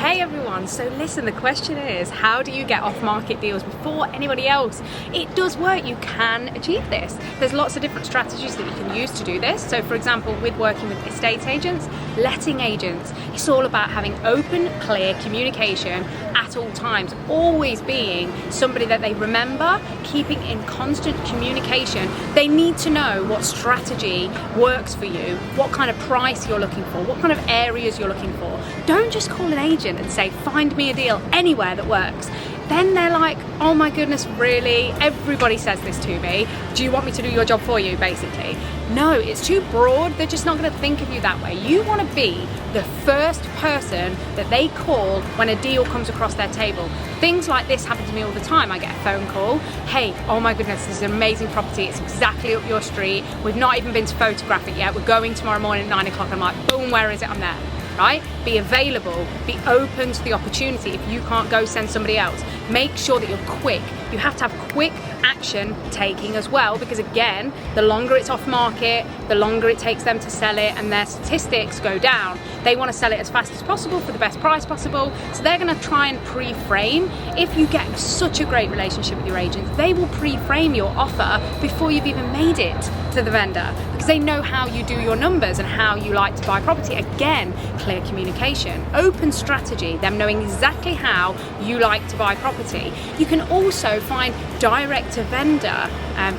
Hey everyone, so listen, the question is, how do you get off-market deals before anybody else? It does work, you can achieve this. There's lots of different strategies that you can use to do this. So for example, with working with estate agents, letting agents, it's all about having open, clear communication at all times, always being somebody that they remember, keeping in constant communication. They need to know what strategy works for you, what kind of price you're looking for, what kind of areas you're looking for. Don't just call an agent and say, find me a deal anywhere that works. Then they're like, oh my goodness, really? Everybody says this to me. Do you want me to do your job for you, basically? No, it's too broad. They're just not going to think of you that way. You want to be the first person that they call when a deal comes across their table. Things like this happen to me all the time. I get a phone call. Hey, oh my goodness, this is an amazing property. It's exactly up your street. We've not even been to photograph it yet. We're going tomorrow morning at 9 o'clock. I'm like, boom, where is it? I'm there. Right? Be available, be open to the opportunity. If you can't go, send somebody else. Make sure that you're quick. You have to have quick action taking as well, because again, the longer it's off market, the longer it takes them to sell it, and their statistics go down. They want to sell it as fast as possible for the best price possible, so they're going to try and pre-frame. If you get such a great relationship with your agents, they will pre-frame your offer before you've even made it to the vendor, because they know how you do your numbers and how you like to buy property. Again, clear communication, open strategy, them knowing exactly how you like to buy property. You can also find direct to vendor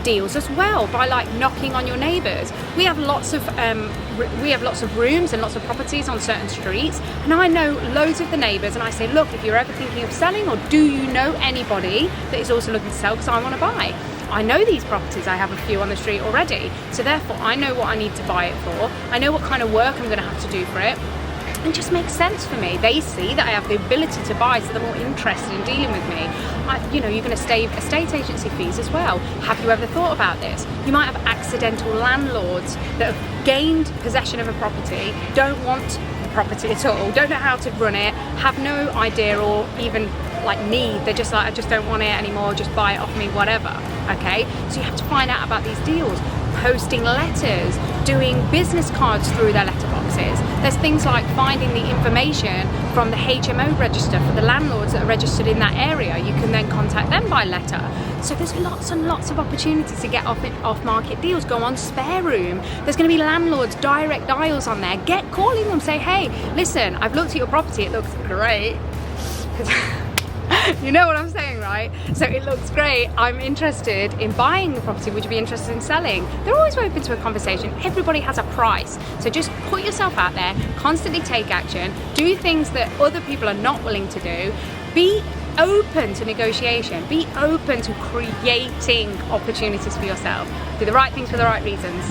deals as well by like knocking on your neighbours. We have lots of rooms and lots of properties on certain streets, and I know loads of the neighbours, and I say, look, if you're ever thinking of selling, or do you know anybody that is also looking to sell, because I want to buy. I know these properties, I have a few on the street already, so therefore I know what I need to buy it for, I know what kind of work I'm going to have to do for it, and it just makes sense for me. They see that I have the ability to buy, so they're more interested in dealing with me. You're going to save estate agency fees as well. Have you ever thought about this? You might have accidental landlords that have gained possession of a property, don't want the property at all, don't know how to run it, have no idea or even need. They're just like, I just don't want it anymore, just buy it off me, whatever. Okay, so you have to find out about these deals, posting letters, doing business cards through their letterboxes. There's things like finding the information from the HMO register for the landlords that are registered in that area. You can then contact them by letter. So there's lots and lots of opportunities to get off-market deals. Go on Spare Room. There's going to be landlords direct dials on there. Get calling them, say, hey, listen, I've looked at your property, it looks great. You know what I'm saying, right? So it looks great, I'm interested in buying the property, would you be interested in selling? They're always open to a conversation. Everybody has a price, so just put yourself out there, constantly take action, do things that other people are not willing to do, be open to negotiation, be open to creating opportunities for yourself, do the right things for the right reasons.